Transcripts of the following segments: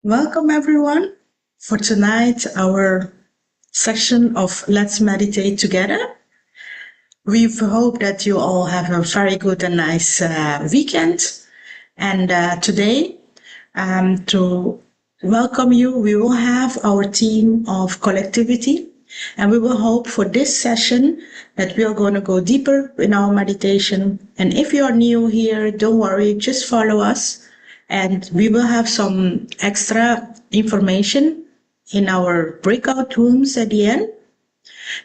Welcome, everyone, for tonight, our section of Let's Meditate Together. We hope that you all have a very good and nice weekend. And today, to welcome you, we will have our team of Collectivity. And we will hope for this session that we are going to go deeper in our meditation. And if you are new here, don't worry, just follow us. And we will have some extra information in our breakout rooms at the end.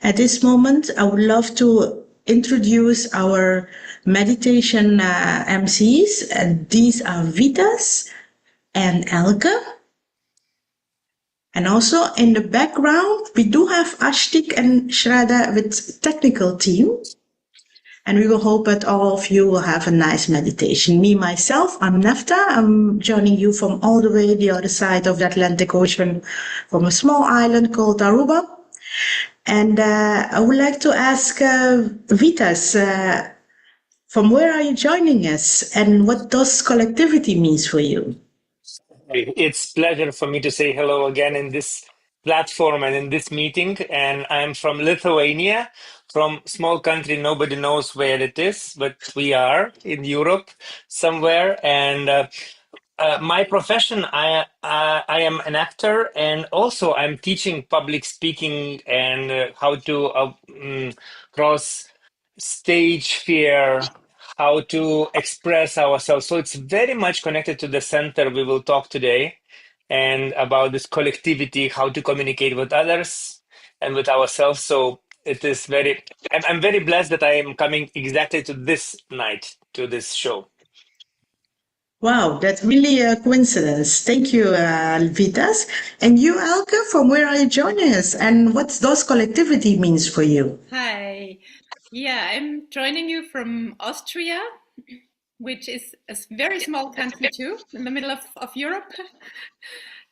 At this moment, I would love to introduce our meditation MCs. And these are Vitas and Elke. And also in the background, we do have Ashtik and Shraddha with technical team. And we will hope that all of you will have a nice meditation. Me, myself, I'm Nefta. I'm joining you from all the way the other side of the Atlantic Ocean from a small island called Aruba. And I would like to ask Vitas, from where are you joining us? And what does collectivity means for you? It's a pleasure for me to say hello again in this platform and in this meeting. And I'm from Lithuania, from small country. Nobody knows where it is, but we are in Europe somewhere. And my profession, I am an actor, and also I'm teaching public speaking and how to cross stage fear, how to express ourselves. So it's very much connected to the center we will talk today, and about this collectivity, how to communicate with others and with ourselves. So it is I'm very blessed that I am coming exactly to this night, to this show. Wow, that's really a coincidence. Thank you, Vitas. And you, Elke, from where are you joining us? And what does collectivity means for you? Hi. Yeah, I'm joining you from Austria, which is a very small country too, in the middle of Europe.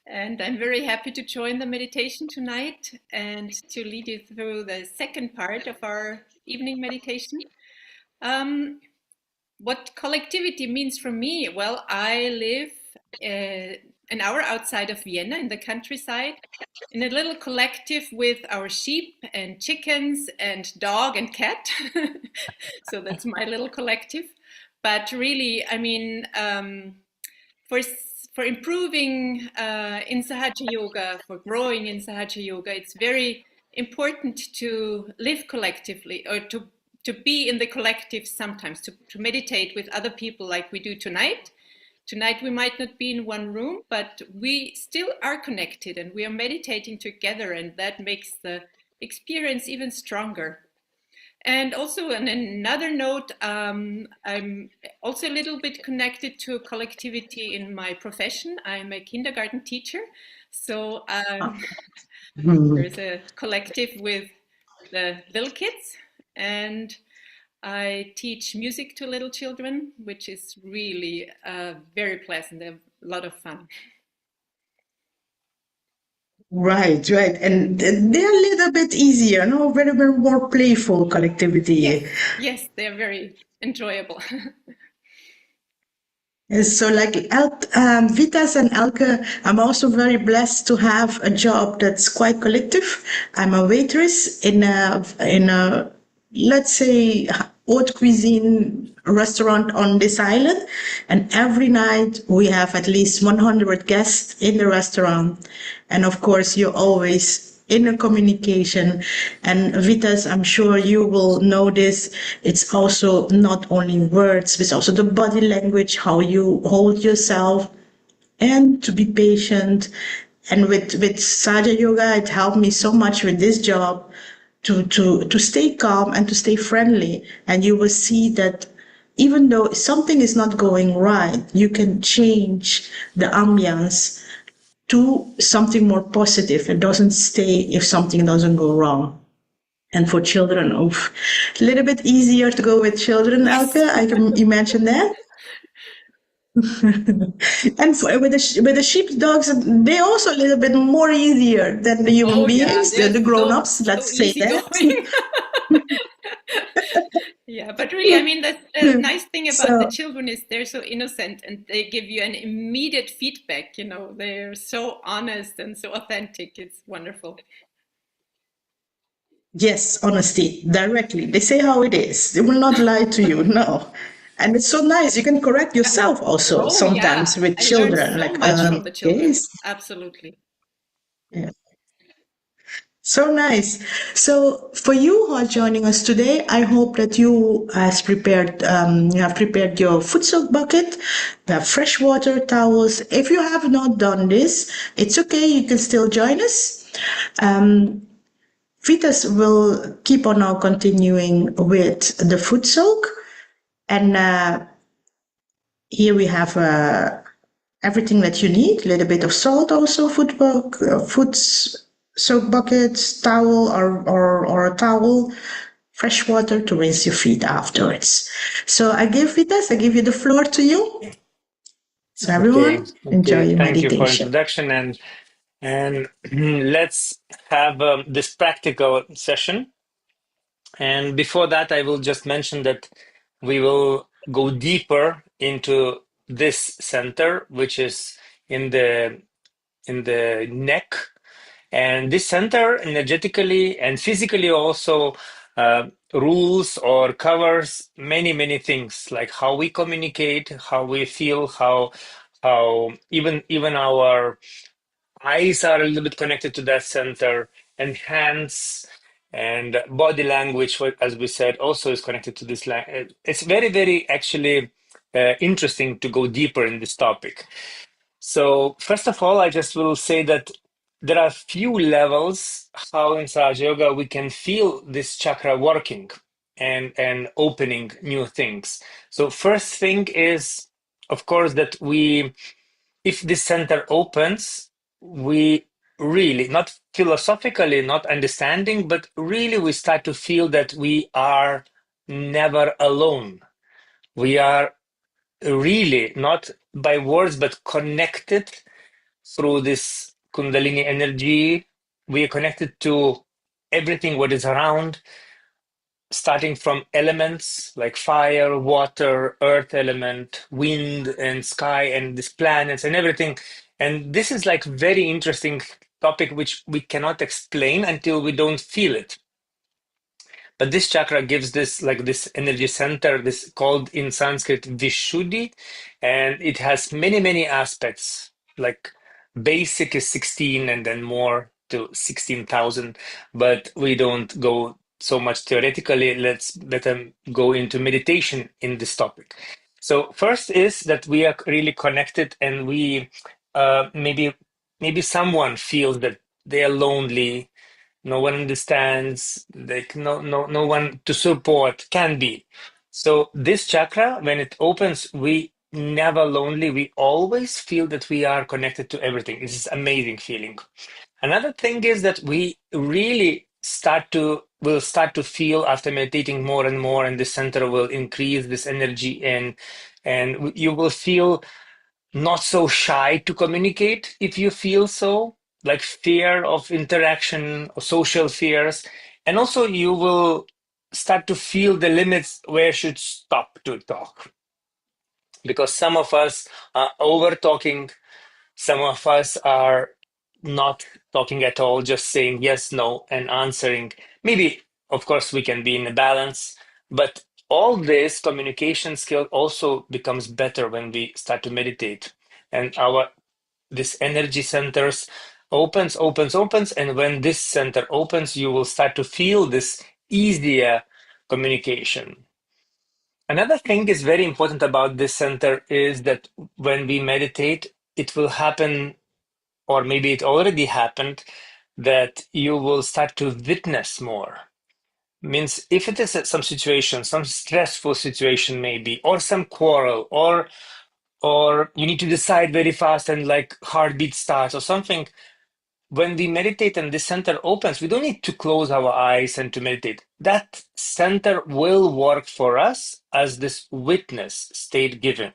And I'm very happy to join the meditation tonight and to lead you through the second part of our evening meditation. What collectivity means for me? Well, I live an hour outside of Vienna in the countryside, in a little collective with our sheep and chickens and dog and cat. So that's my little collective. But really, I mean, for improving in Sahaja Yoga, for growing in Sahaja Yoga, it's very important to live collectively, or to be in the collective sometimes, to meditate with other people like we do tonight. Tonight we might not be in one room, but we still are connected and we are meditating together, and that makes the experience even stronger. And also on another note, I'm also a little bit connected to collectivity in my profession. I'm a kindergarten teacher. So there's a collective with the little kids, and I teach music to little children, which is really very pleasant, a lot of fun. Right. And they're a little bit easier, no? Very more playful collectivity. Yes, they're very enjoyable. So like Vitas and Elke, I'm also very blessed to have a job that's quite collective. I'm a waitress in a let's say haute cuisine restaurant on this island, and every night we have at least 100 guests in the restaurant, and of course you're always in a communication. And Vitas, I'm sure you will know this, it's also not only words, it's also the body language, how you hold yourself, and to be patient. And with Sahaja Yoga, it helped me so much with this job to stay calm and to stay friendly. And you will see that even though something is not going right, you can change the ambience to something more positive. It doesn't stay if something doesn't go wrong. And for children, a little bit easier to go with children, Elke, I can imagine that. And with the sheep dogs, they're also a little bit more easier than the human beings, the grown-ups, let's say that. Yeah, but really, I mean, the nice thing about the So, children is they're so innocent and they give you an immediate feedback. You know, they're so honest and so authentic. It's wonderful. yes, honesty, directly. They say how it is. They will not lie to you, no. And it's so nice. You can correct yourself also Oh, yeah. sometimes with I learned children. so Like, much from the children. yes, Absolutely. yeah. So nice. So for you who are joining us today, I hope that you have prepared your food soak bucket, you have fresh water, towels. If you have not done this, it's okay. You can still join us. Um, Vitas will keep on now continuing with the food soak. And here we have everything that you need, a little bit of salt also, food soap buckets, towel or a towel, fresh water to rinse your feet afterwards. So I give you the floor to you. So Okay, everyone, enjoy okay. your Thank you for meditation. introduction and let's have this practical session. And before that, I will just mention that we will go deeper into this center, which is in the neck. And this center energetically and physically also rules or covers many, many things, like how we communicate, how we feel, how even our eyes are a little bit connected to that center, and hands and body language, as we said, also is connected to this. It's very, very actually interesting to go deeper in this topic. So first of all, I just will say that there are few levels how in Sahaja Yoga we can feel this chakra working and opening new things. So first thing is, of course, that if this center opens, we really, not philosophically, not understanding, but really we start to feel that we are never alone. We are really not by words, but connected through this Kundalini energy. We are connected to everything what is around, starting from elements like fire, water, earth element, wind, and sky, and these planets and everything. And this is like very interesting topic which we cannot explain until we don't feel it. But this chakra gives this like this energy center, this called in Sanskrit Vishuddhi, and it has many, many aspects. Like basic is 16 and then more to 16,000, but we don't go so much theoretically. Let's better go into meditation in this topic. So first is that we are really connected, and we maybe someone feels that they are lonely, no one understands, like no one to support, can be. So this chakra, when it opens, we never lonely, we always feel that we are connected to everything. This is amazing feeling. Another thing is that we really will start to feel after meditating more and more, and the center will increase this energy, and you will feel not so shy to communicate if you feel so, like fear of interaction or social fears. And also you will start to feel the limits where you should stop to talk. Because some of us are over talking, some of us are not talking at all, just saying yes, no, and answering. Maybe, of course, we can be in a balance, but all this communication skill also becomes better when we start to meditate. And our this energy centers opens, and when this center opens, you will start to feel this easier communication. Another thing is very important about this center is that when we meditate, it will happen, or maybe it already happened, that you will start to witness more. Means if it is some situation, some stressful situation maybe, or some quarrel, or you need to decide very fast and like heartbeat starts or something, when we meditate and this center opens, we don't need to close our eyes and to meditate. That center will work for us as this witness state giving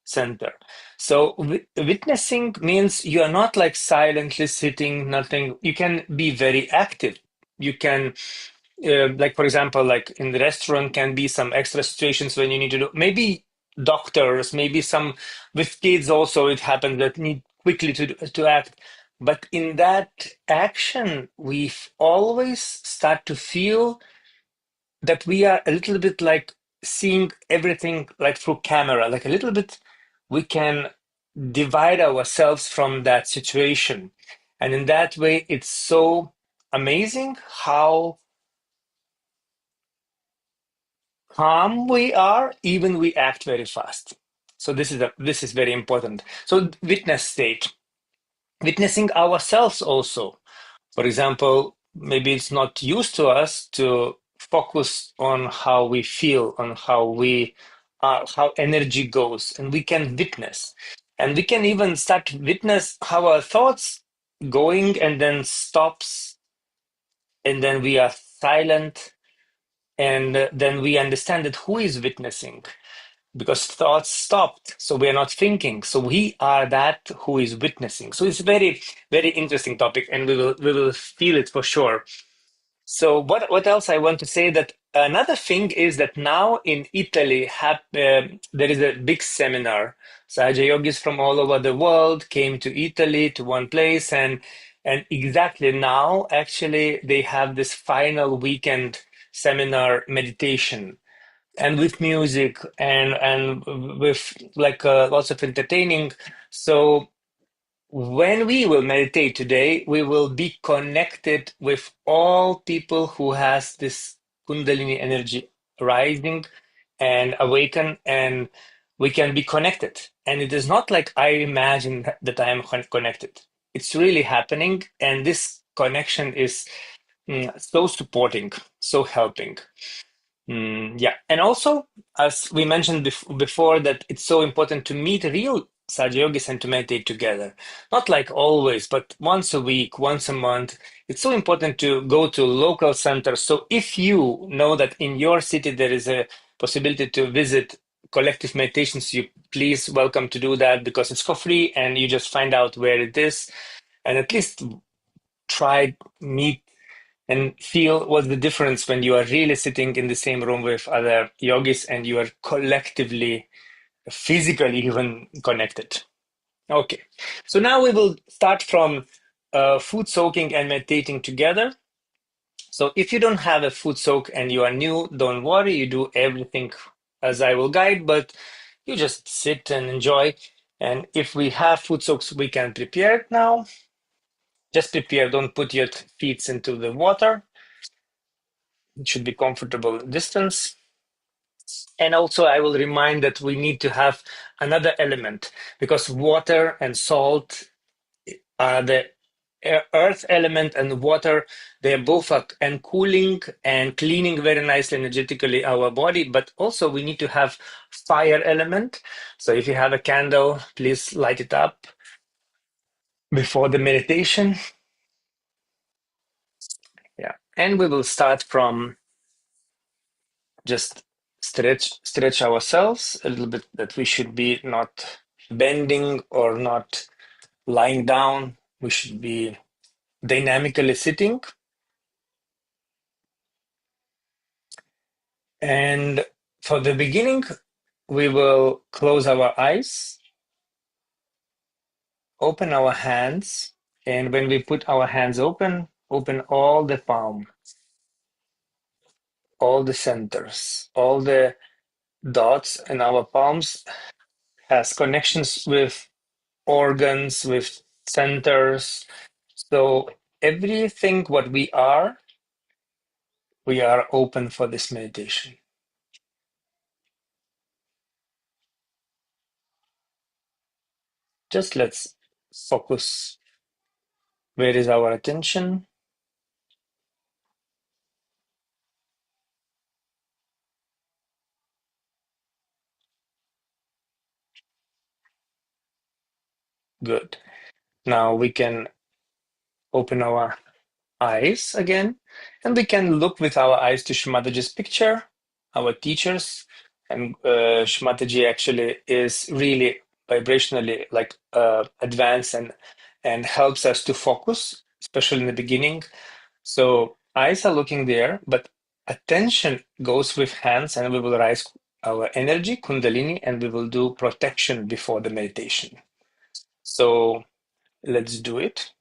center. So witnessing means you are not like silently sitting, nothing. You can be very active. You can like for example, like in the restaurant can be some extra situations when you need to do, maybe doctors, maybe some with kids also it happens that need quickly to act. But in that action, we always start to feel that we are a little bit like seeing everything like through camera, like a little bit we can divide ourselves from that situation. And in that way, it's so amazing how calm we are, even we act very fast. So this is very important. So witness state, witnessing ourselves also. For example, maybe it's not used to us to focus on how we feel, on how we are, how energy goes, and we can witness. And we can even start to witness how our thoughts going and then stops, and then we are silent, and then we understand that who is witnessing because thoughts stopped, so we are not thinking, so we are that who is witnessing. So it's a very, very interesting topic, and we will feel it for sure. So what else I want to say, that another thing is that now in Italy there is a big seminar. Sahaja yogis from all over the world came to Italy to one place, and exactly now actually they have this final weekend seminar meditation, and with music and with like lots of entertaining. So when we will meditate today, we will be connected with all people who has this Kundalini energy rising and awaken, and we can be connected. And it is not like I imagine that I am connected. It's really happening, and this connection is so supporting, so helping. Yeah, and also, as we mentioned before, that it's so important to meet real Sahaja Yogis and to meditate together. Not like always, but once a week, once a month. It's so important to go to local centers. So if you know that in your city there is a possibility to visit collective meditations, you please welcome to do that, because it's for free and you just find out where it is, and at least try meet and feel what's the difference when you are really sitting in the same room with other yogis and you are collectively, physically even connected. Okay, so now we will start from food soaking and meditating together. So if you don't have a food soak and you are new, don't worry, you do everything as I will guide, but you just sit and enjoy. And if we have food soaks, we can prepare it now. Just prepare, don't put your feet into the water. It should be comfortable distance. And also, I will remind that we need to have another element, because water and salt are the earth element, and water, they're both and cooling and cleaning very nicely energetically our body. But also we need to have fire element. So if you have a candle, please light it up before the meditation. Yeah, and we will start from just stretch ourselves a little bit, that we should be not bending or not lying down. We should be dynamically sitting. And for the beginning, we will close our eyes, open our hands, and when we put our hands open, open all the palm, all the centers, all the dots in our palms has connections with organs, with centers. So everything what we are open for this meditation. Just let's focus. Where is our attention? Good. Now we can open our eyes again, and we can look with our eyes to Shri Mataji's picture, our teachers. And Shri Mataji actually is really vibrationally like advanced and helps us to focus, especially in the beginning. So Eyes are looking there, but attention goes with hands, and we will raise our energy, Kundalini, and we will do protection before the meditation. So let's do it.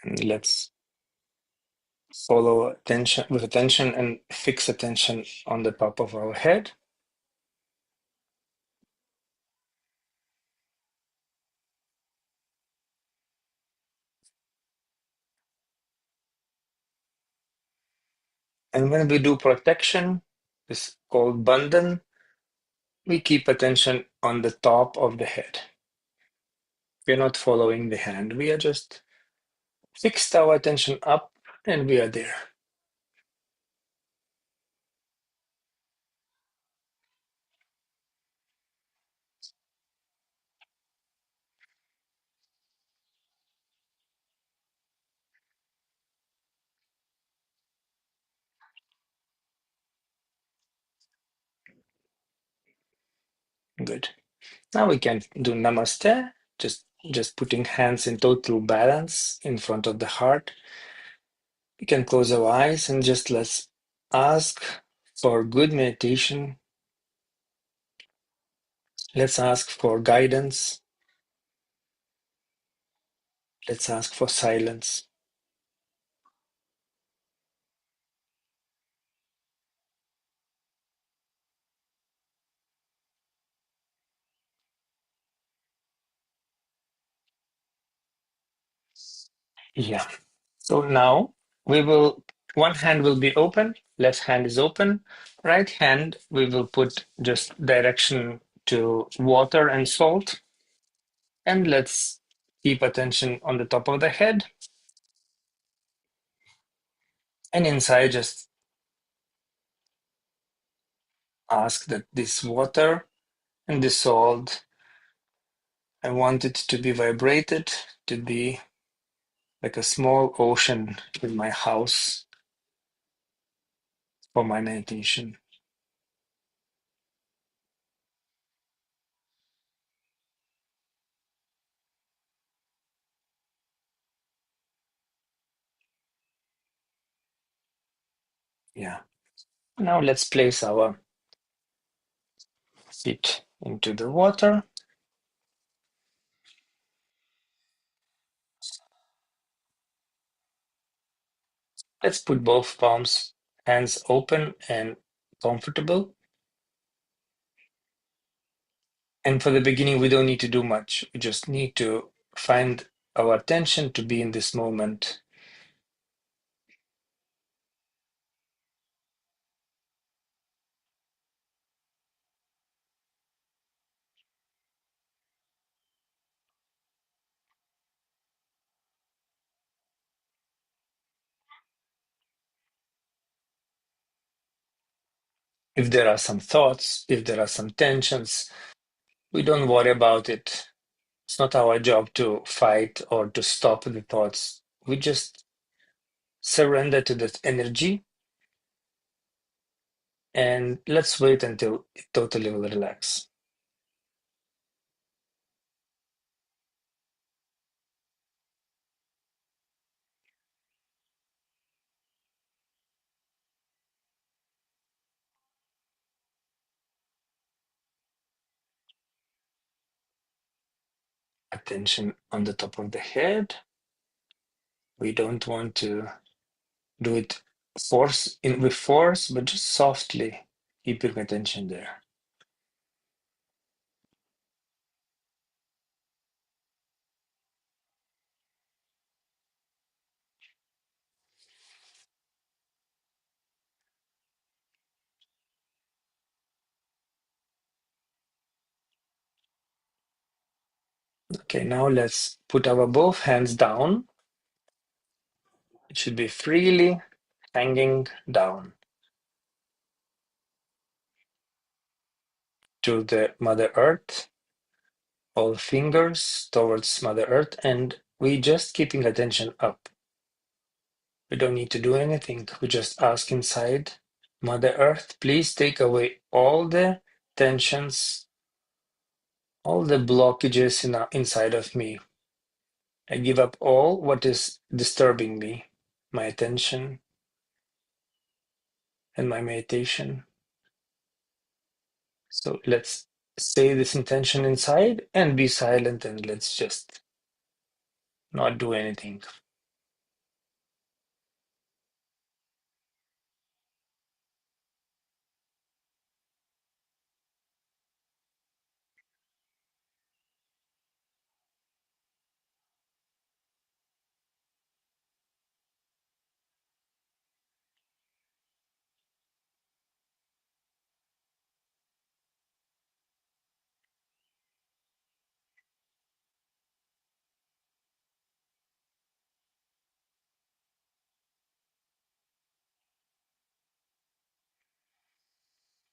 And let's follow attention with attention and fix attention on the top of our head. And when we do protection, this is called bandhan, we keep attention on the top of the head. We're not following the hand. We are just fixed our attention up and we are there. Good. Now we can do namaste, just putting hands in total balance in front of the heart. We can close our eyes and just let's ask for good meditation. Let's ask for guidance. Let's ask for silence. Yeah. So now one hand will be open, left hand is open, right hand, we will put just direction to water and salt. And let's keep attention on the top of the head. And inside, just ask that this water and the salt, I want it to be vibrated, to be like a small ocean in my house for my meditation. Yeah. Now let's place our feet into the water. Let's put both palms, hands open and comfortable. And for the beginning, we don't need to do much. We just need to find our attention to be in this moment. If there are some thoughts, if there are some tensions, we don't worry about it. It's not our job to fight or to stop the thoughts. We just surrender to that energy and let's wait until it totally will relax. Attention on the top of the head. We don't want to do it with force, but just softly keeping attention there. Okay, now let's put our both hands down. It should be freely hanging down to the Mother Earth, all fingers towards Mother Earth, and we just keeping attention up. We don't need to do anything. We just ask inside, Mother Earth, please take away all the tensions, all the blockages inside of me. I give up all what is disturbing me, my attention and my meditation. So let's say this intention inside and be silent, and let's just not do anything.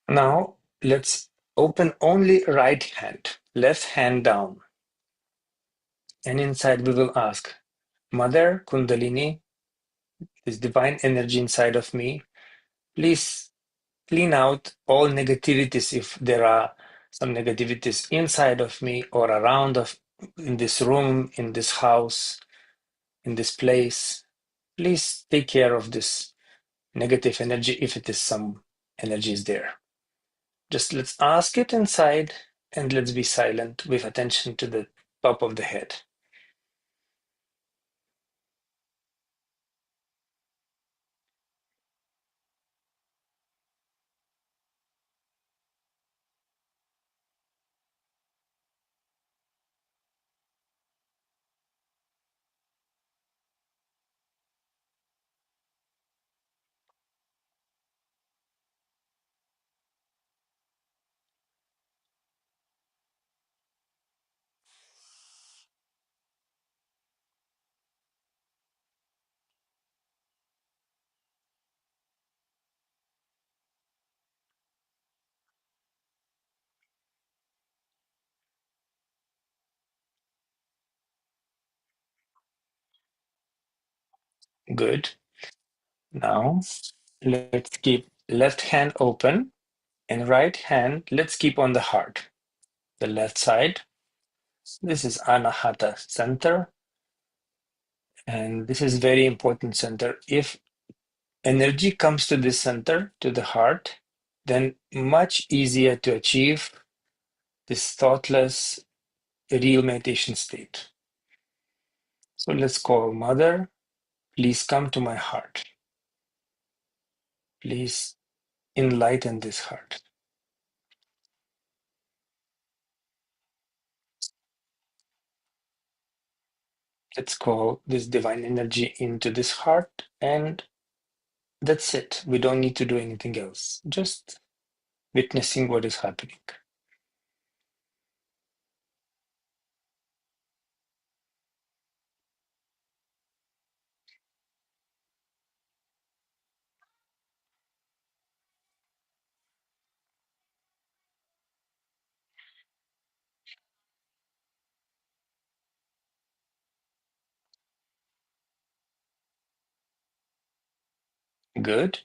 Now let's open only right hand, left hand down. And inside we will ask, Mother Kundalini, this divine energy inside of me, please clean out all negativities if there are some negativities inside of me or around of in this room, in this house, in this place. Please take care of this negative energy if it is some energy is there. Just let's ask it inside and let's be silent with attention to the top of the head. Good. Now let's keep left hand open and right hand, let's keep on the heart. The left side. This is Anahata center. And this is very important center. If energy comes to this center, to the heart, then much easier to achieve this thoughtless, real meditation state. So let's call Mother, please come to my heart. Please enlighten this heart. Let's call this divine energy into this heart, and that's it. We don't need to do anything else. Just witnessing what is happening. Good.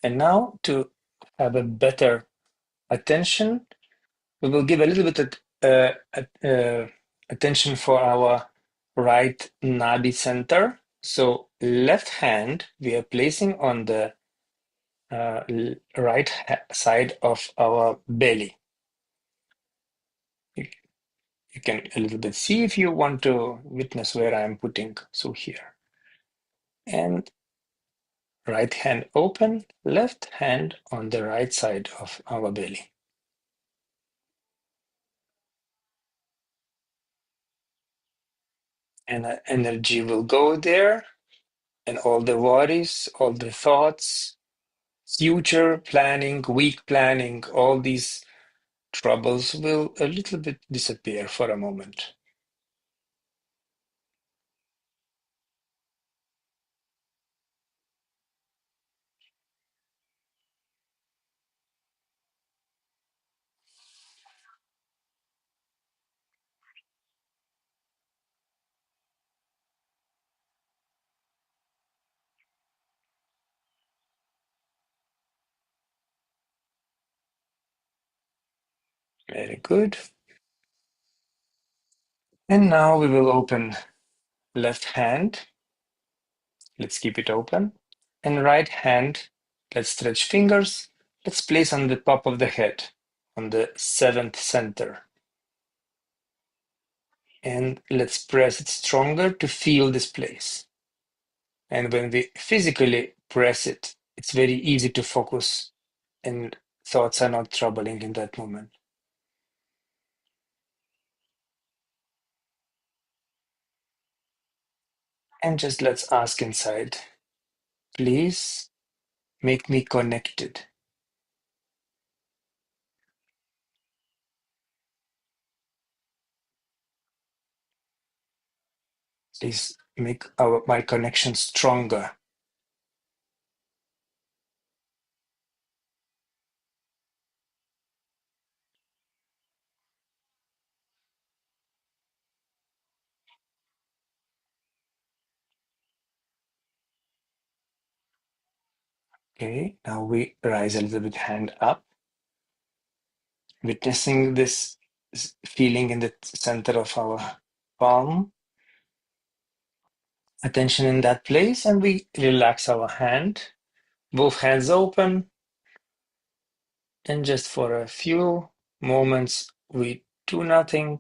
And now to have a better attention, we will give a little bit of attention for our right nadi center. So left hand, we are placing on the right side of our belly. You can a little bit see if you want to witness where I am putting. So here. And right hand open, left hand on the right side of our belly. And energy will go there, and all the worries, all the thoughts, future planning, week planning, all these troubles will a little bit disappear for a moment. Very good. And now we will open left hand. Let's keep it open. And right hand, let's stretch fingers. Let's place on the top of the head, on the seventh center. And let's press it stronger to feel this place. And when we physically press it, it's very easy to focus and thoughts are not troubling in that moment. And just let's ask inside, please make me connected. Please make my connection stronger. Okay, now we rise a little bit, hand up, witnessing this feeling in the center of our palm. Attention in that place, and we relax our hand, both hands open, and just for a few moments, we do nothing.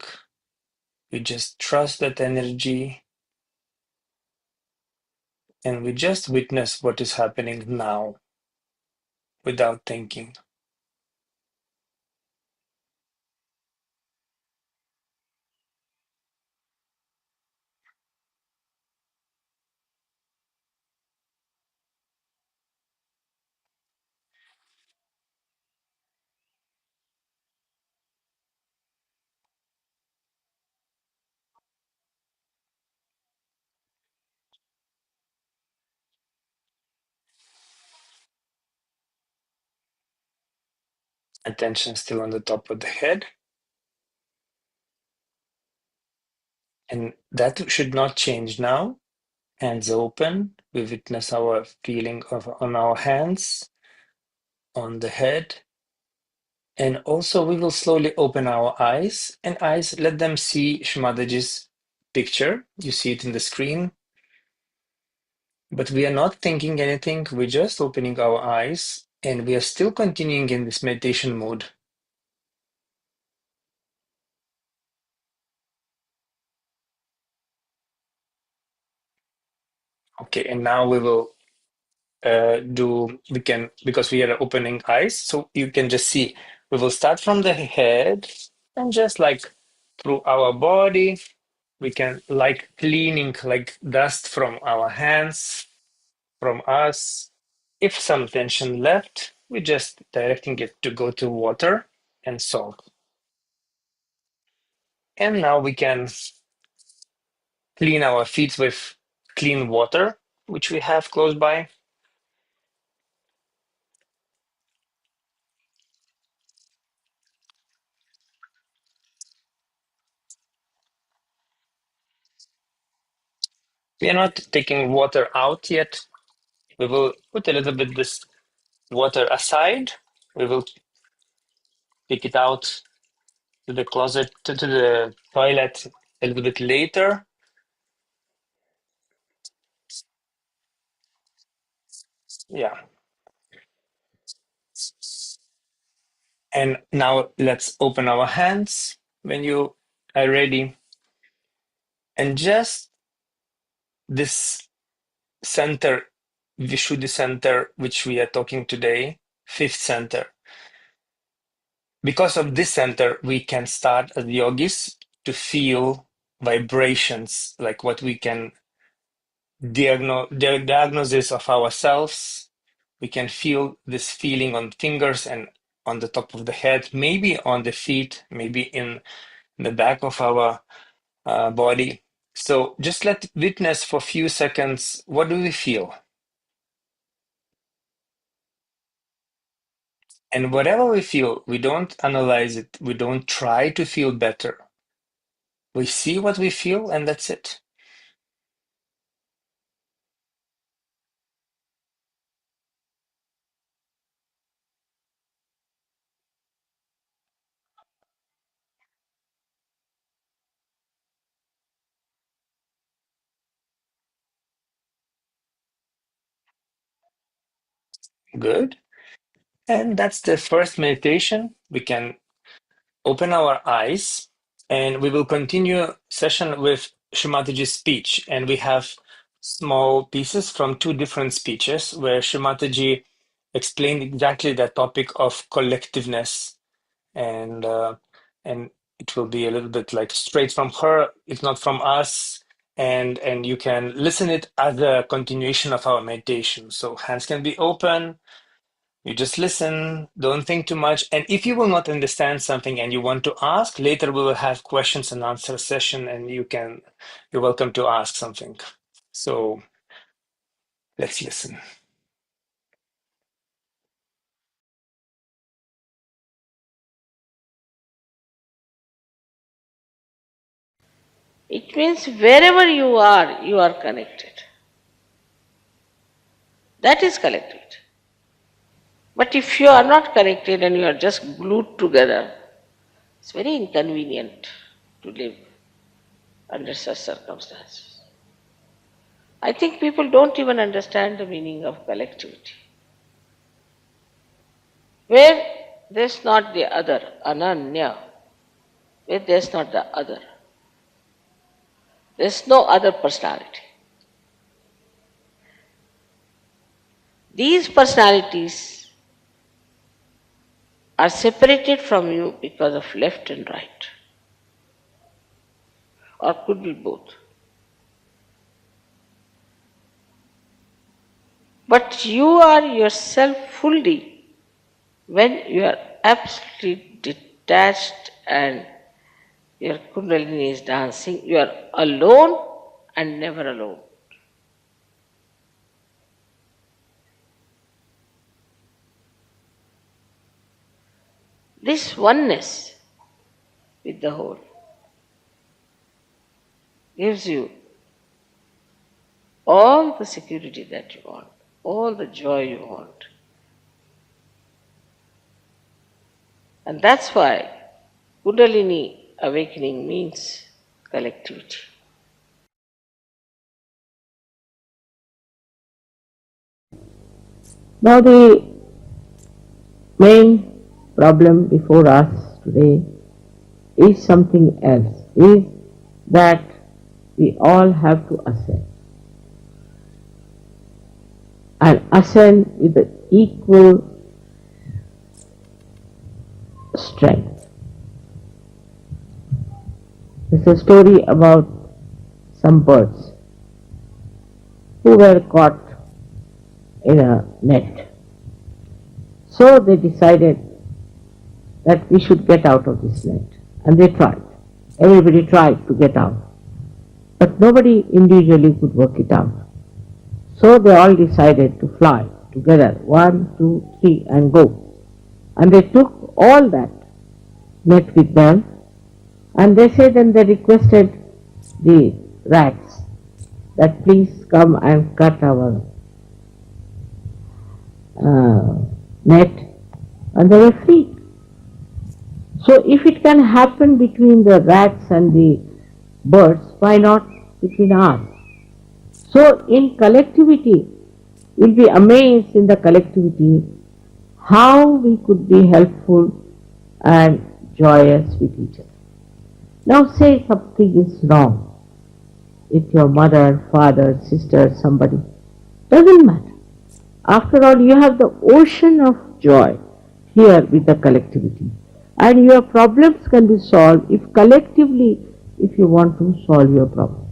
We just trust that energy, and we just witness what is happening now without thinking. Attention still on the top of the head. And that should not change now. Hands open. We witness our feeling on our hands, on the head. And also we will slowly open our eyes. And eyes, let them see Shri Mataji's picture. You see it in the screen. But we are not thinking anything. We're just opening our eyes. And we are still continuing in this meditation mode. Okay, and now we will because we are opening eyes, so you can just see, we will start from the head and just like through our body, we can like cleaning like dust from our hands, from us. If some tension left, we just directing it to go to water and salt. And now we can clean our feet with clean water, which we have close by. We are not taking water out yet. We will put a little bit this water aside. We will take it out to the closet, to the toilet a little bit later. Yeah. And now let's open our hands when you are ready. And just this center, Vishuddhi center, which we are talking today, fifth center. Because of this center, we can start as yogis to feel vibrations, like what we can diagnosis of ourselves. We can feel this feeling on fingers and on the top of the head, maybe on the feet, maybe in the back of our body. So just let witness for a few seconds. What do we feel? And whatever we feel, we don't analyze it. We don't try to feel better. We see what we feel, and that's it. Good. And that's the first meditation. We can open our eyes and we will continue session with Shri Mataji's speech. And we have small pieces from two different speeches where Shri Mataji explained exactly the topic of collectiveness, and it will be a little bit like straight from her, it's not from us, and you can listen it as a continuation of our meditation. So hands can be open, you just listen, don't think too much, and if you will not understand something and you want to ask, later we will have questions and answer session, and you're welcome to ask something. So let's listen. It means wherever you are connected. That is collectivity. But if you are not connected and you are just glued together, it's very inconvenient to live under such circumstances. I think people don't even understand the meaning of collectivity. Where there's not the other, ananya, where there's not the other, there's no other personality. These personalities are separated from you because of left and right, or could be both. But you are yourself fully when you are absolutely detached and your Kundalini is dancing. You are alone and never alone. This oneness with the whole gives you all the security that you want, all the joy you want. And that's why Kundalini awakening means collectivity. Now the main problem before us today is something else, is that we all have to ascend. And ascend with the equal strength. There's a story about some birds who were caught in a net. So they decided that we should get out of this net. And they tried. Everybody tried to get out. But nobody individually could work it out. So they all decided to fly together, 1, 2, 3, and go. And they took all that net with them, and they said, and they requested the rats that please come and cut our net, and they were free. So if it can happen between the rats and the birds, why not between us? So in collectivity, we'll be amazed in the collectivity how we could be helpful and joyous with each other. Now say something is wrong with your mother, father, sister, somebody. Doesn't matter. After all, you have the ocean of joy here with the collectivity. And your problems can be solved if collectively, if you want to solve your problem.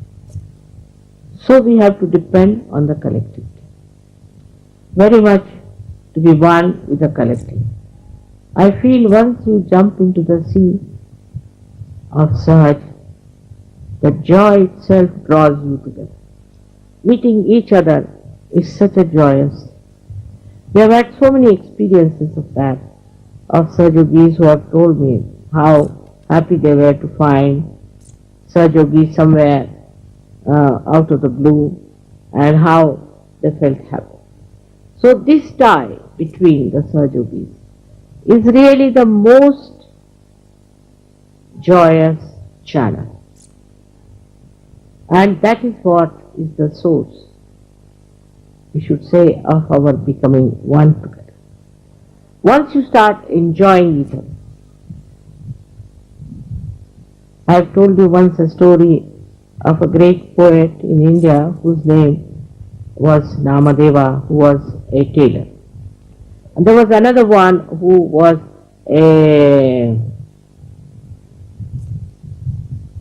So we have to depend on the collectivity. Very much to be one with the collective. I feel once you jump into the sea of Sahaja, the joy itself draws you together. Meeting each other is such a joyous. We have had so many experiences of that, of Yogis who have told me how happy they were to find Yogi somewhere out of the blue, and how they felt happy. So this tie between the Yogis is really the most joyous channel. And that is what is the source. we should say, of our becoming one together. Once you start enjoying each other, I have told you once a story of a great poet in India whose name was Namadeva, who was a tailor. And there was another one who was a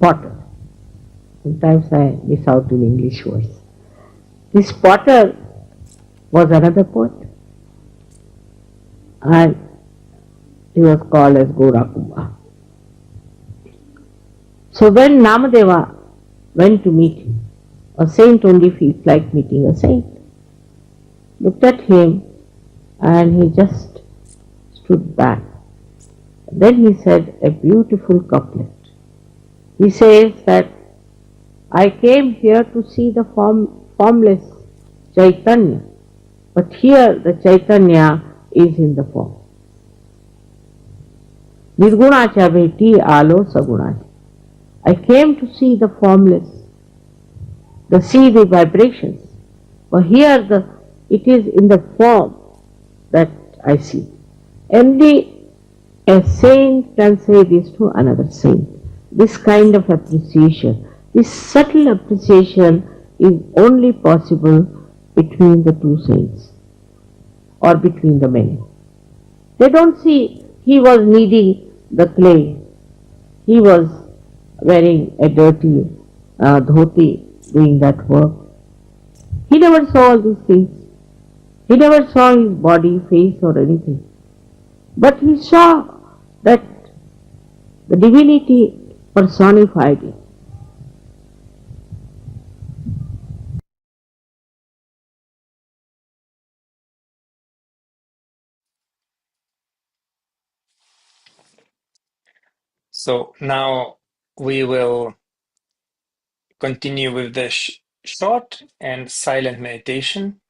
potter. Sometimes I miss out in English words. This potter was another poet, and he was called as Gorakumbha. So when Namadeva went to meet him, a saint only feels like meeting a saint, looked at him and he just stood back. Then he said a beautiful couplet. He says that I came here to see the formless Chaitanya, but here the Chaitanya is in the form. Nirgunacha bheti alo sagunacha. I came to see the formless, see the vibrations, but here it is in the form that I see. Only a saint can say this to another saint. This kind of appreciation, this subtle appreciation is only possible between the two saints or between the many. They don't see he was kneading the clay. He was wearing a dirty dhoti doing that work. He never saw all these things. He never saw his body, face or anything. But he saw that the divinity personified it. So now we will continue with the short and silent meditation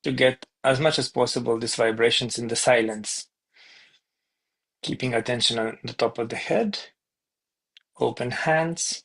to get as much as possible these vibrations in the silence. Keeping attention on the top of the head, open hands.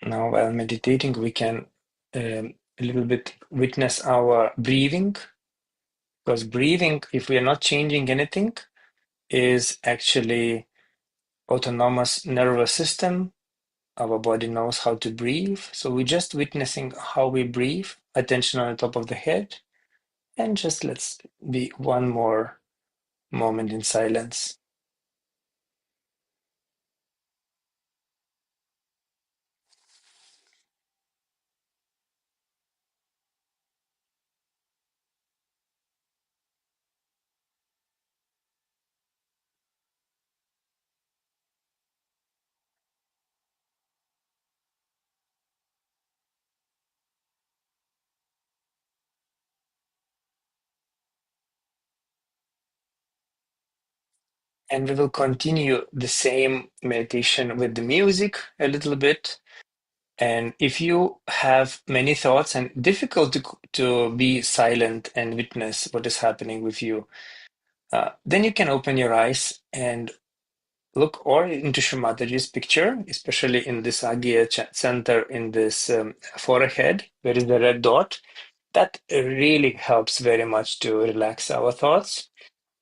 Now, while meditating, we can a little bit witness our breathing, because breathing, if we are not changing anything, is actually autonomous nervous system. Our body knows how to breathe. So we're just witnessing how we breathe, attention on the top of the head, and just let's be one more moment in silence. And we will continue the same meditation with the music a little bit. And if you have many thoughts and difficult to be silent and witness what is happening with you, then you can open your eyes and look or into Shri Mataji's picture, especially in this Agya center in this forehead, where is the red dot. That really helps very much to relax our thoughts.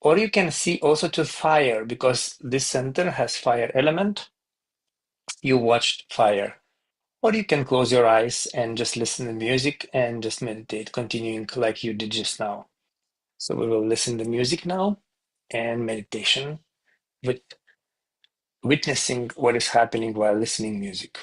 Or you can see also to fire, because this center has fire element. you watched fire. Or you can close your eyes and just listen to music and just meditate, continuing like you did just now. So we will listen to music now and meditation with witnessing what is happening while listening music.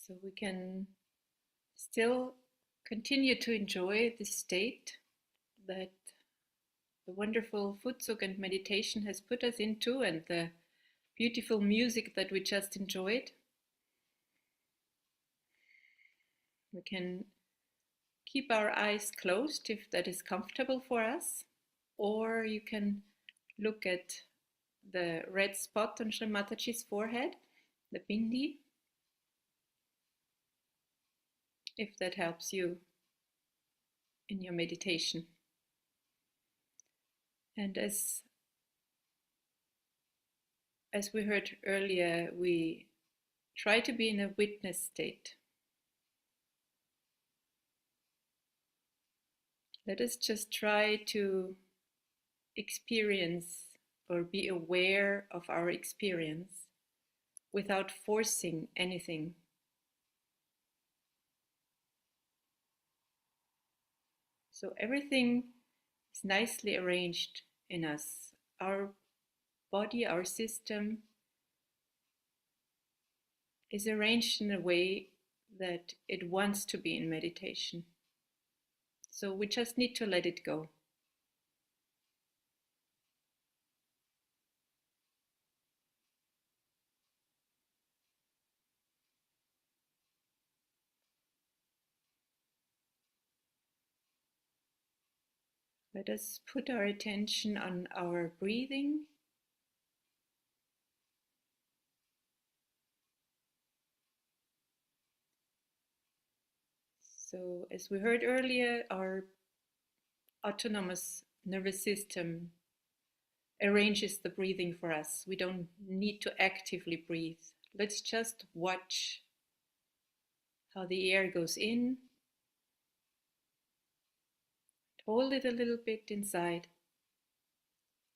So we can still continue to enjoy this state that the wonderful Futsuk and meditation has put us into, and the beautiful music that we just enjoyed. We can keep our eyes closed if that is comfortable for us, or you can look at the red spot on Shri Mataji's forehead, the bindi, if that helps you in your meditation. And as we heard earlier, we try to be in a witness state. Let us just try to experience or be aware of our experience without forcing anything. So everything is nicely arranged in us. Our body, our system is arranged in a way that it wants to be in meditation. So we just need to let it go. Let us put our attention on our breathing. So, as we heard earlier, our autonomous nervous system arranges the breathing for us. We don't need to actively breathe. Let's just watch how the air goes in. Hold it a little bit inside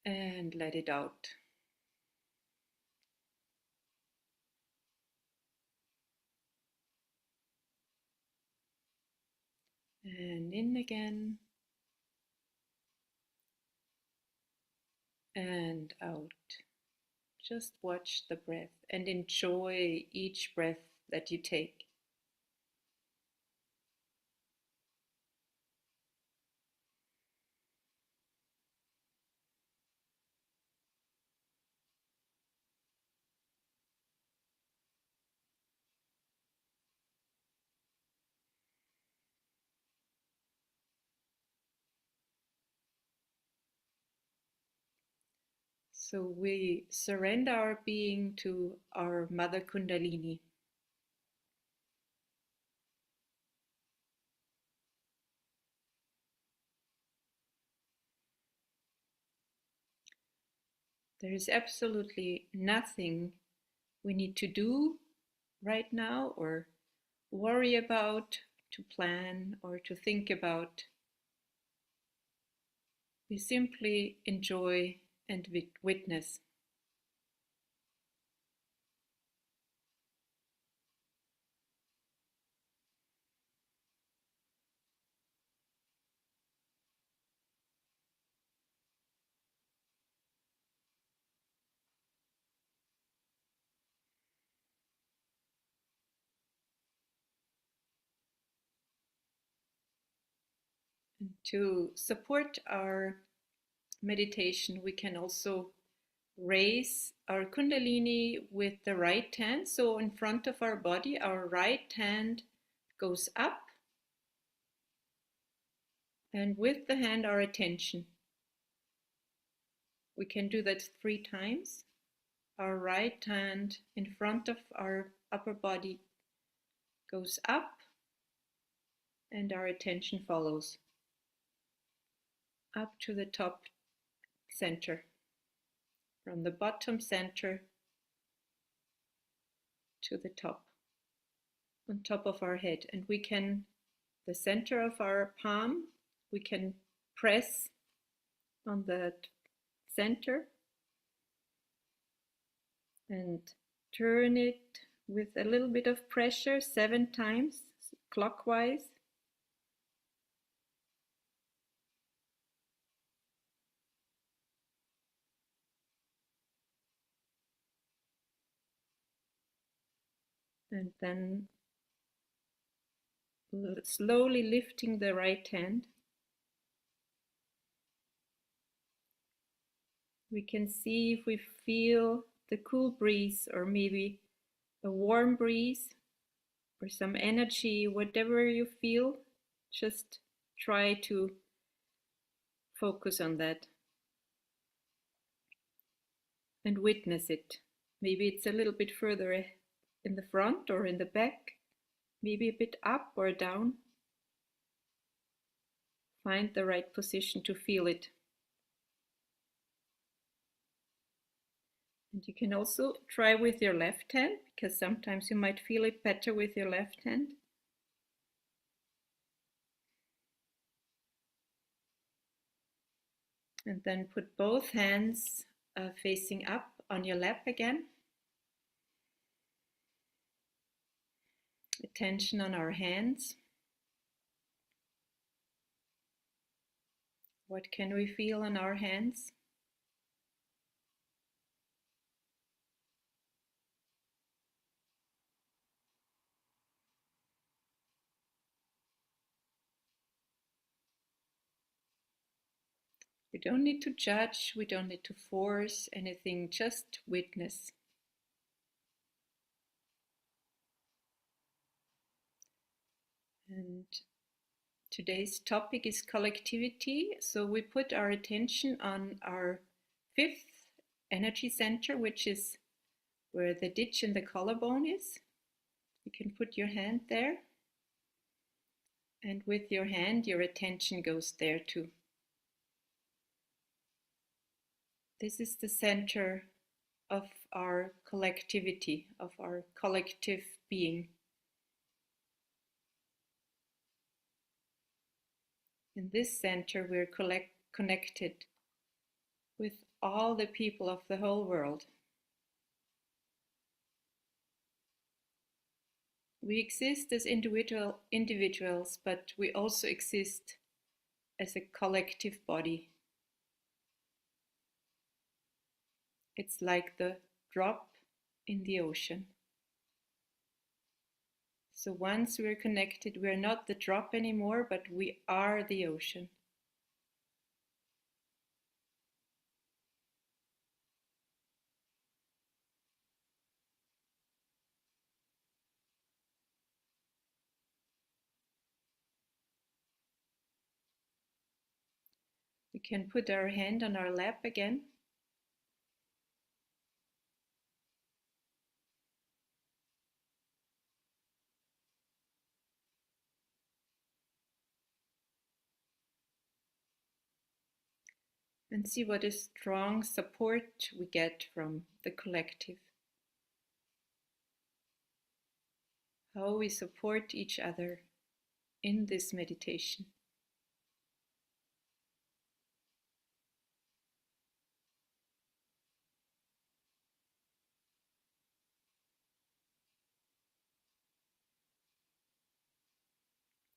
and let it out. And in again. And out. Just watch the breath and enjoy each breath that you take. So we surrender our being to our Mother Kundalini. There is absolutely nothing we need to do right now or worry about, to plan or to think about. We simply enjoy and witness. And to support our meditation, we can also raise our Kundalini with the right hand. So in front of our body, our right hand goes up, and with the hand, our attention. We can do that 3 times. Our right hand in front of our upper body goes up, and our attention follows up to the top center, from the bottom center to the top, on top of our head. And we can, the center of our palm, we can press on the center and turn it with a little bit of pressure 7 times clockwise. And then slowly lifting the right hand. We can see if we feel the cool breeze, or maybe a warm breeze, or some energy, whatever you feel. Just try to focus on that and witness it. Maybe it's a little bit further in the front or in the back, maybe a bit up or down. Find the right position to feel it. And you can also try with your left hand, because sometimes you might feel it better with your left hand. And then put both hands facing up on your lap again. Attention on our hands. What can we feel on our hands? We don't need to judge, we don't need to force anything, just witness. And today's topic is collectivity, so we put our attention on our fifth energy center, which is where the ditch in the collarbone is. You can put your hand there, and with your hand, your attention goes there too. This is the center of our collectivity, of our collective being. In this center, we're connected with all the people of the whole world. We exist as individuals, but we also exist as a collective body. It's like the drop in the ocean. So once we're connected, we're not the drop anymore, but we are the ocean. We can put our hand on our lap again. And see what a strong support we get from the collective. How we support each other in this meditation.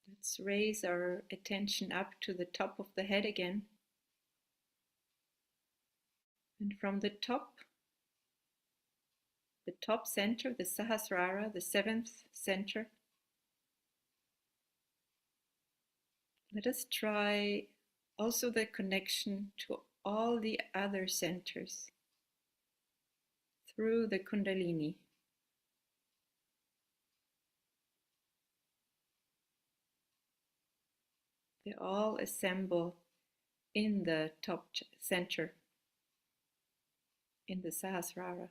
Let's raise our attention up to the top of the head again. And from the top center, the Sahasrara, the seventh center, let us try also the connection to all the other centers through the Kundalini. They all assemble in the top center, in the Sahasrara.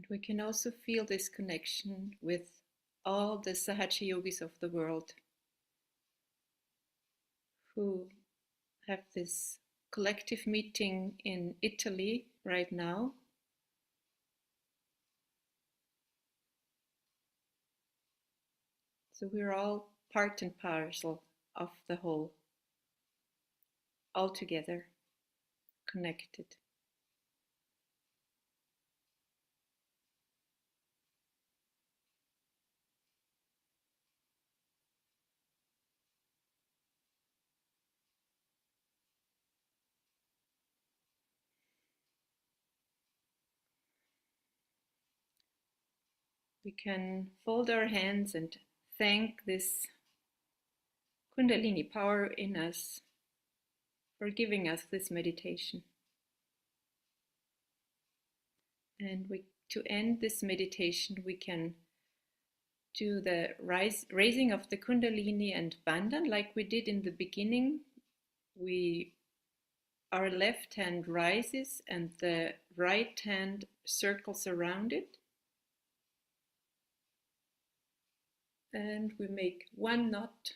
And we can also feel this connection with all the Sahaja Yogis of the world who have this collective meeting in Italy right now. So we're all part and parcel of the whole, all together, connected. We can fold our hands and thank this Kundalini power in us for giving us this meditation. And to end this meditation, we can do the raising of the Kundalini and Bandhan like we did in the beginning. Our left hand rises and the right hand circles around it. And we make one knot.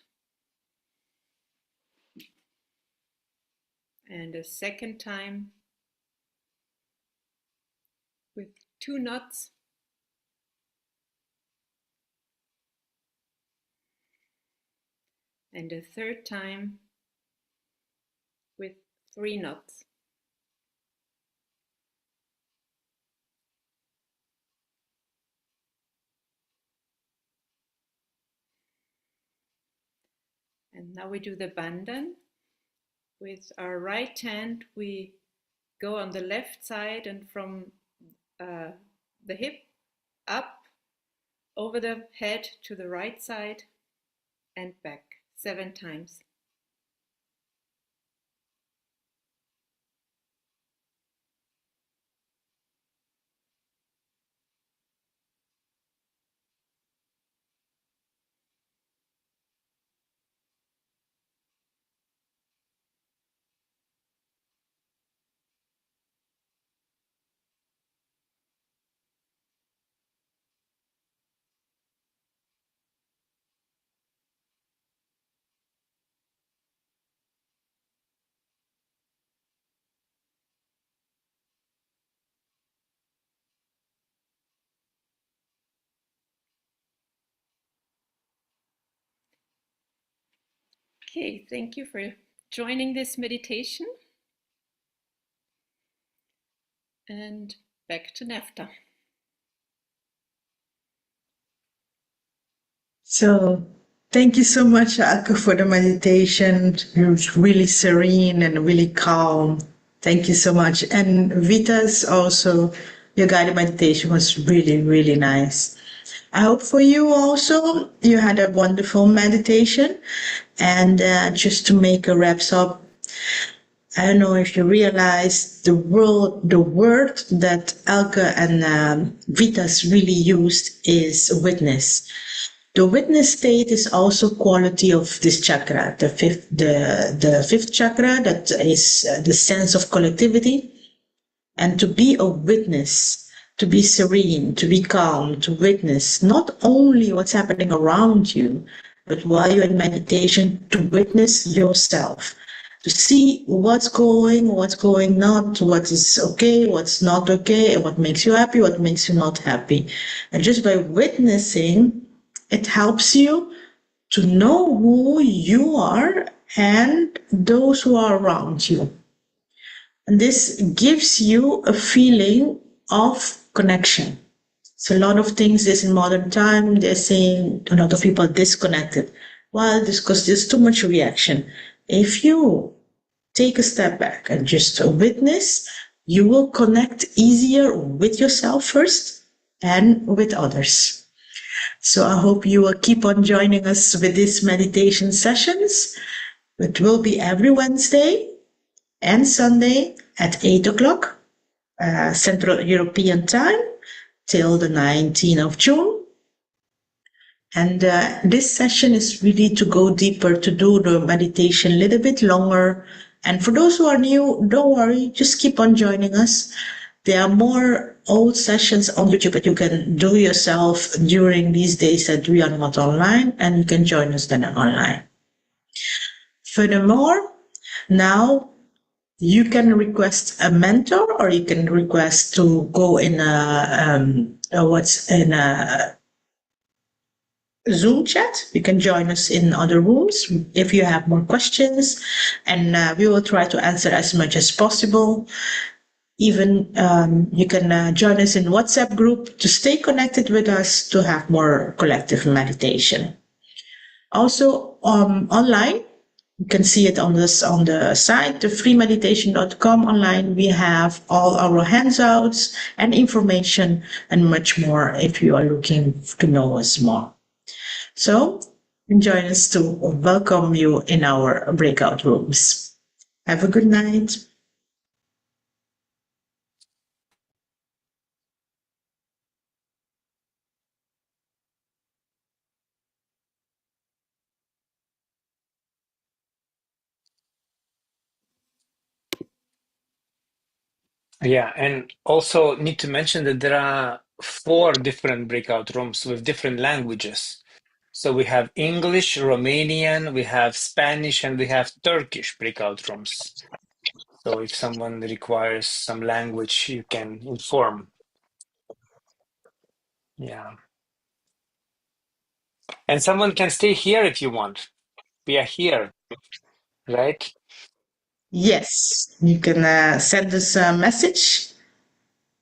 And a second time with 2 knots. And a third time with 3 knots. And now we do the bandhan. With our right hand, we go on the left side and from the hip up over the head to the right side and back 7 times. Okay, thank you for joining this meditation. And back to Nafta. So thank you so much, Alka, for the meditation. It was really serene and really calm. Thank you so much. And Vita's also, your guided meditation was really, really nice. I hope for you also, you had a wonderful meditation. And just to make a wraps up, I don't know if you realize the word that Elke and Vita's really used is witness. The witness state is also quality of this chakra, the fifth chakra, that is the sense of collectivity. And to be a witness, to be serene, to be calm, to witness not only what's happening around you, but while you're in meditation, to witness yourself, to see what's going not, what is okay, what's not okay, and what makes you happy, what makes you not happy. And just by witnessing, it helps you to know who you are and those who are around you. And this gives you a feeling of connection. So a lot of things is in modern time, they're saying a lot of people are disconnected. Well, this because there's too much reaction. If you take a step back and just witness, you will connect easier with yourself first and with others. So I hope you will keep on joining us with these meditation sessions. It will be every Wednesday and Sunday at 8 o'clock Central European time till the 19th of June. And this session is really to go deeper, to do the meditation a little bit longer. And for those who are new, don't worry, just keep on joining us. There are more old sessions on YouTube that you can do yourself during these days that we are not online, and you can join us then online. Furthermore, now you can request a mentor, or you can request to go in a Zoom chat. You can join us in other rooms if you have more questions, and we will try to answer as much as possible. Even you can join us in WhatsApp group to stay connected with us to have more collective meditation. Also online, you can see it on this on the site, the freemeditation.com. Online, we have all our handouts and information and much more if you are looking to know us more. So join us to welcome you in our breakout rooms. Have a good night. Yeah, and also need to mention that there are 4 different breakout rooms with different languages. So we have English, Romanian, we have Spanish, and we have Turkish breakout rooms. So if someone requires some language, you can inform. Yeah. And someone can stay here if you want. We are here, right? Yes, you can send us a message.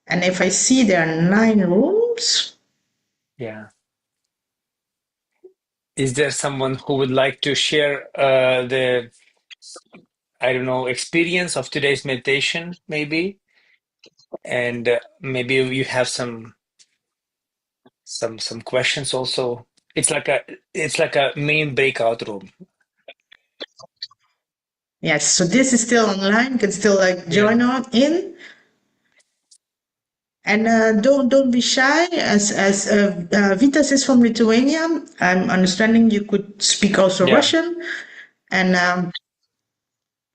And if I see there are 9 rooms. Yeah. Is there someone who would like to share the, I don't know, experience of today's meditation, maybe? And maybe you have some questions also. It's like a main breakout room. Yes, so this is still online. You can still join Yeah. on in. And don't be shy. As Vitas is from Lithuania, I'm understanding you could speak also Yeah. Russian, and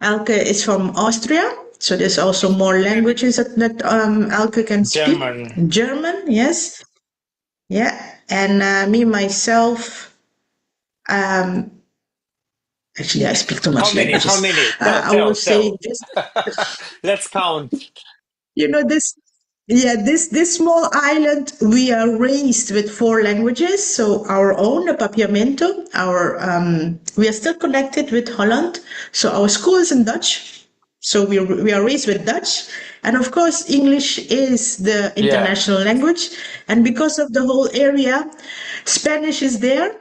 Elke is from Austria. So there's also more languages that Elke can speak. German. German, yes, yeah, and me myself. Um, Actually, I speak too How much many? How languages. many? I will say Tell. just Let's count. this. Yeah, this small island, we are raised with 4 languages. So our own, the Papiamento, we are still connected with Holland. So our school is in Dutch. So we are raised with Dutch. And of course, English is the Yeah. international language. And because of the whole area, Spanish is there.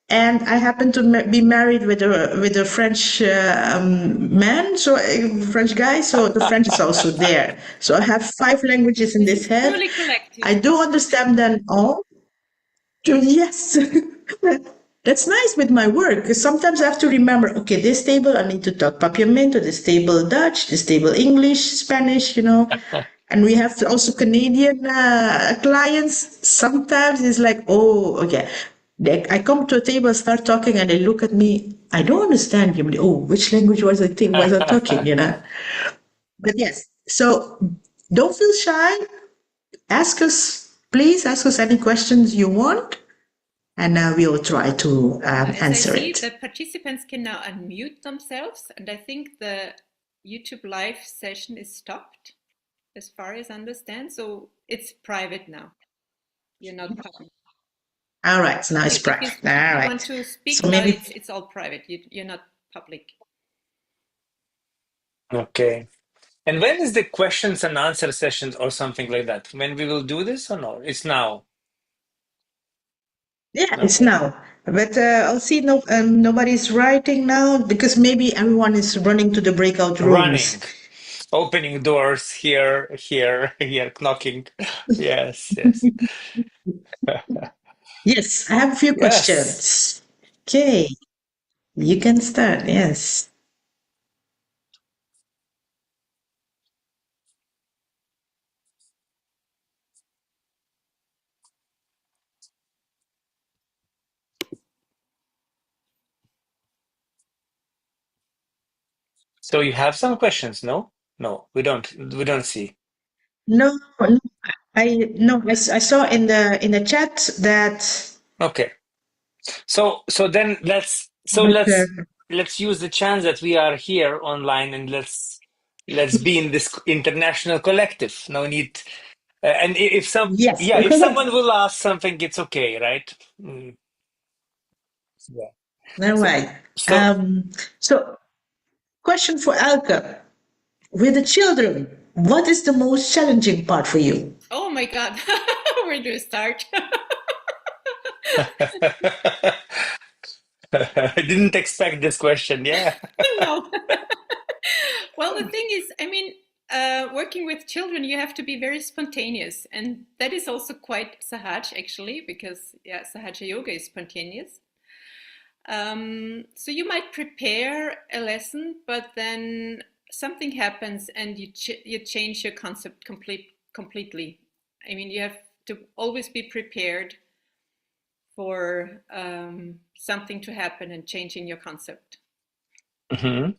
And I happen to be married with a French man, so a French guy. So the French is also there. So I have 5 languages in This this is head. truly collective. I do understand them all. Yes, that's nice with my work. Because sometimes I have to remember. Okay, this table I need to talk Papiamento. This table Dutch. This table English, Spanish. And we have also Canadian clients. Sometimes it's like, oh, okay. I come to a table, start talking, and they look at me. I don't understand you. Oh, which language was I talking? But yes, so don't feel shy. Ask us, please ask us any questions you want, and we will try to As I answer see, it. the participants can now unmute themselves, and I think the YouTube live session is stopped, as far as I understand. So it's private now. You're not public. All right, so now it's If private. All you want right. to speak, So but maybe it's all private. You're not public. Okay. And when is the questions and answer sessions or something like that? When we will do this or no? It's now. yeah, it's Okay. now. But I'll see nobody's writing now because maybe everyone is running to the breakout rooms. Running, opening doors here, here, here, knocking. Yes, yes. Yes, I have a few Yes. questions. Okay, you can start. Yes. So you have some questions, no? No, we don't see. No, no, I saw in the chat that. Okay. So then let's But, let's use the chance that we are here online, and let's be in this international collective. No need. And if yes, if because someone will ask something, it's okay, right? Mm, yeah. all So right. so So question for Elke. With the children, what is the most challenging part for you? Oh my God, where do we start? I didn't expect this question. Yeah. No. Well, the thing is, I mean, working with children, you have to be very spontaneous. And that is also quite Sahaj, actually, because, yeah, Sahaja Yoga is spontaneous. So you might prepare a lesson, but then something happens and you change your concept completely. I mean, you have to always be prepared for something to happen and changing your concept. Mhm.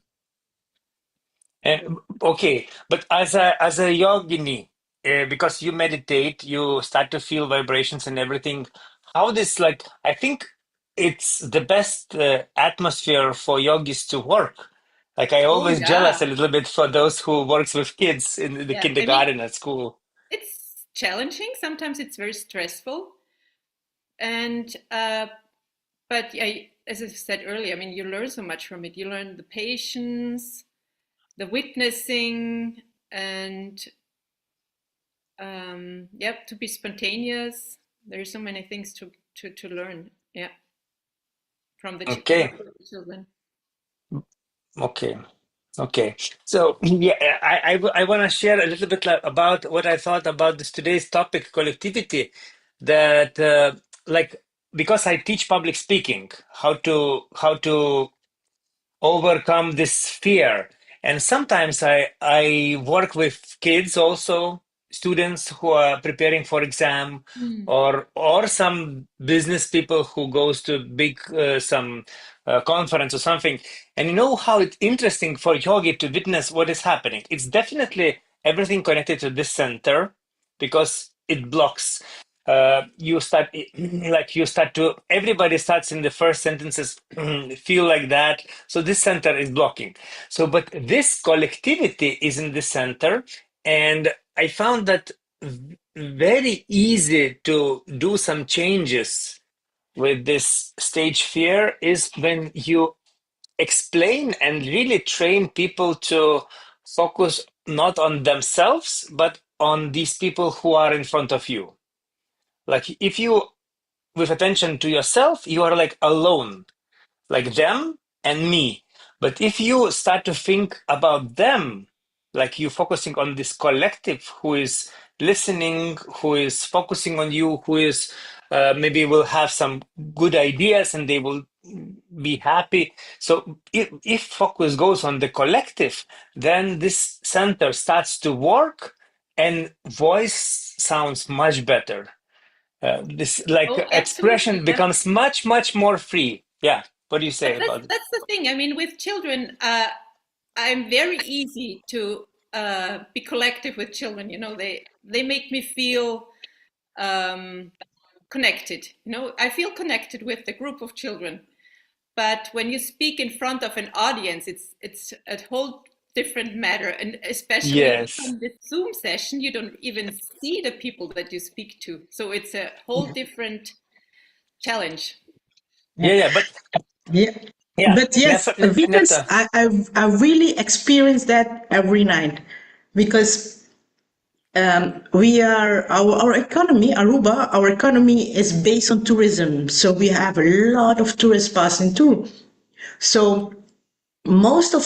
And okay, but as a yogini, because you meditate, you start to feel vibrations and everything. How this like? I think it's the best atmosphere for yogis to work. Like I Oh always jealous yeah, a little bit for those who works with kids in the yeah. I mean, kindergarten at school. it's challenging. Sometimes it's very stressful, and but yeah, as I said earlier, I mean, you learn so much from it. You learn the patience, the witnessing, and to be spontaneous. There's so many things to learn. Yeah, from the Okay, children. okay. Okay, so yeah, I want to share a little bit about what I thought about this today's topic, collectivity. That like because I teach public speaking, how to overcome this fear. And sometimes I work with kids also, students who are preparing for exam, Mm. or some business people who goes to big some conference or something. And you know how it's interesting for yogi to witness what is happening. It's definitely everything connected to this center because it blocks. You start like you start to everybody starts in the first sentences feel like that, so this center is blocking. So but this collectivity is in the center, and I found that very easy to do some changes with this stage fear is when you explain and really train people to focus not on themselves but on these people who are in front of you. Like if you with attention to yourself, you are like alone, like them and me. But if you start to think about them, like you focusing on this collective who is listening, who is focusing on you, who is maybe will have some good ideas and they will be happy. So if focus goes on the collective, then this center starts to work and voice sounds much better. This like Oh, expression absolutely. Yeah. becomes much more free. Yeah. What do you But say about it? that's the thing. I mean, with children, I'm very easy to be collective with children. You know, they make me feel connected. You know, I feel connected with the group of children. But when you speak in front of an audience, it's a whole different matter. And especially Yes. from this Zoom session, you don't even see the people that you speak to. So it's a whole different challenge. Yeah, yeah, but Yeah. yeah, But yes, Vitas, Netta. I really experience that every night because we are our economy, Aruba, our economy is based on tourism. So we have a lot of tourists passing through. So most of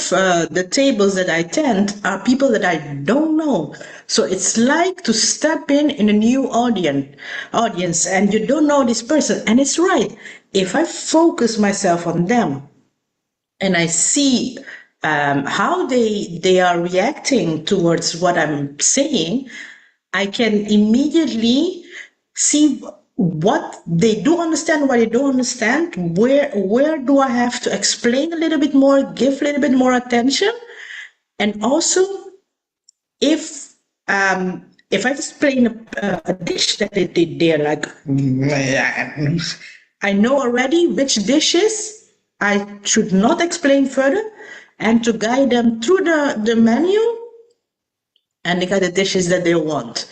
the tables that I attend are people that I don't know. So it's like to step in a new audience, and you don't know this person. And it's right. If I focus myself on them and I see how they are reacting towards what I'm saying, I can immediately see what they do understand, what they don't understand, where do I have to explain a little bit more, give a little bit more attention, and also if if I explain a dish that they did, they're like, I know already which dishes I should not explain further, and to guide them through the menu, and they got the dishes that they want.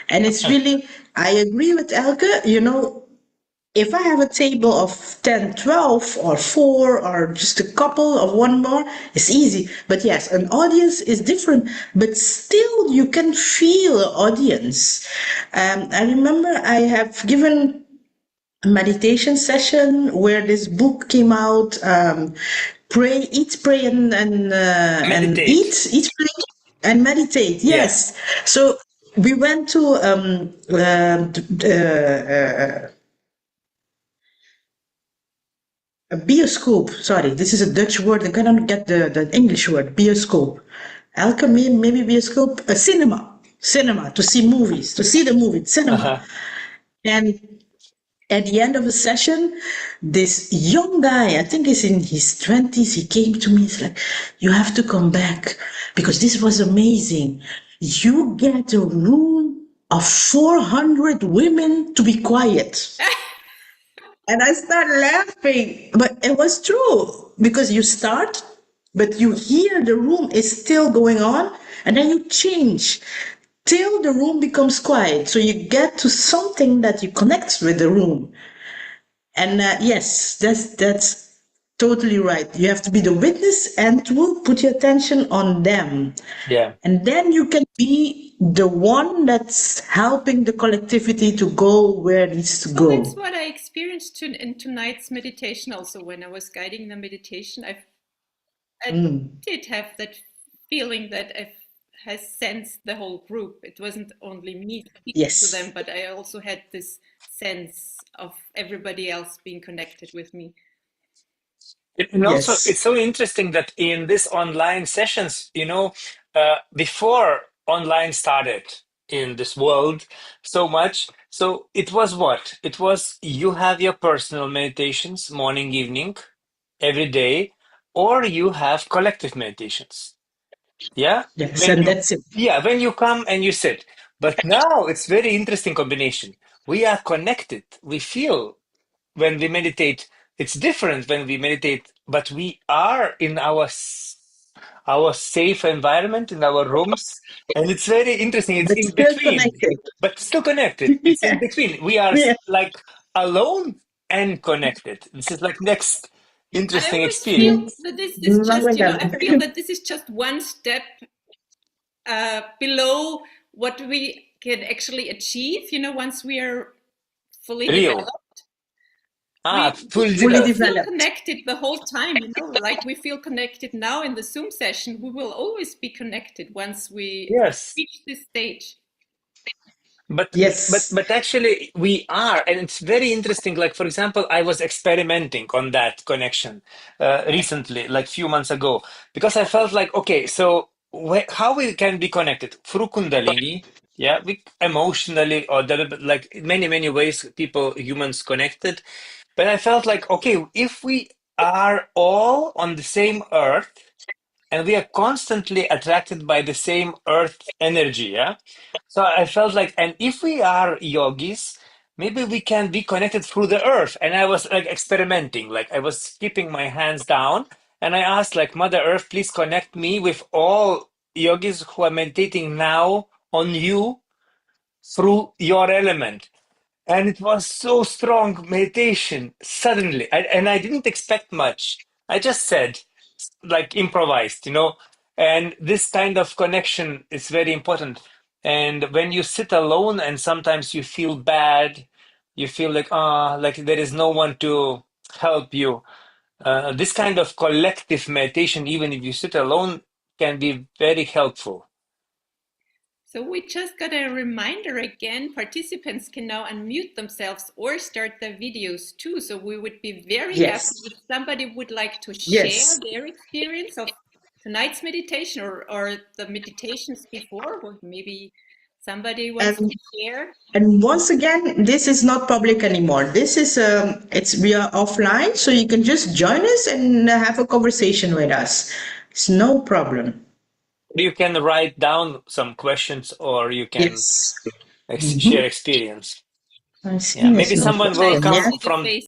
And it's really, I agree with Elke, if I have a table of 10, 12, or 4, or just a couple of one more, it's easy. But yes, an audience is different, but still you can feel an audience. I remember I have given a meditation session where this book came out, Pray, and Meditate. Eat, Pray, and Meditate. Yeah. Yes. So we went to a bioscope. Sorry, this is a Dutch word. I cannot get the English word. Bioscope. Alchemy, maybe bioscope. A cinema. Cinema, to see movies, to see the movie. Cinema. Uh-huh. And at the end of the session, this young guy, I think he's in his 20s, he came to me. He's like, you have to come back because this was amazing. You get a room of 400 women to be quiet. And I started laughing, but it was true because you start, but you hear the room is still going on, and then you change till the room becomes quiet. So you get to something that you connect with the room. And yes, that's totally right. You have to be the witness and to put your attention on them. Yeah. And then you can be the one that's helping the collectivity to go where it needs to Well, go. that's what I experienced in tonight's meditation also. When I was guiding the meditation, I did have that feeling that I sensed the whole group. It wasn't only me speaking Yes. to them, but I also had this sense of everybody else being connected with me. And also, Yes. it's so interesting that in this online sessions, before online started in this world so much, so it was what? It was you have your personal meditations, morning, evening, every day, or you have collective meditations. Yeah? Yes, When and you, that's it. yeah, when you come and you sit. But now it's very interesting combination. We are connected. We feel when we meditate, it's different when we meditate, but we are in our safe environment in our rooms, and it's very interesting. It's But in still between, connected. but still connected. It's in between. We are Yeah. like alone and connected. This is like next I interesting always feel experience. that this is Oh just, my God. I feel that this is just one step below what we can actually achieve, once we are fully Real. developed. Fully We Fully will developed. feel developed. connected the whole time, like we feel connected now in the Zoom session. We will always be connected once we Yes. reach this stage. But Yes. actually we are, and it's very interesting. Like for example, I was experimenting on that connection recently, like few months ago, because I felt like, okay, so how we can be connected through Kundalini, yeah, we emotionally or like in many ways, humans connected. But I felt like, okay, if we are all on the same earth and we are constantly attracted by the same earth energy, yeah. So I felt like, and if we are yogis, maybe we can be connected through the earth. And I was like experimenting, like I was keeping my hands down, and I asked like Mother Earth, please connect me with all yogis who are meditating now on you through your element. And it was so strong meditation suddenly. And I didn't expect much. I just said, like improvised, and this kind of connection is very important. And when you sit alone and sometimes you feel bad, you feel like, like there is no one to help you. This kind of collective meditation, even if you sit alone, can be very helpful. So we just got a reminder again. Participants can now unmute themselves or start their videos too. So we would be very Yes. happy if somebody would like to share Yes. their experience of tonight's meditation or the meditations before, or maybe somebody wants to And share. and once again, this is not public anymore. This is we are offline, so you can just join us and have a conversation with us. It's no problem. You can write down some questions, or you can Yes. share experience. I Yeah, see. maybe There's no someone will question. Nice to come Yeah. see the from face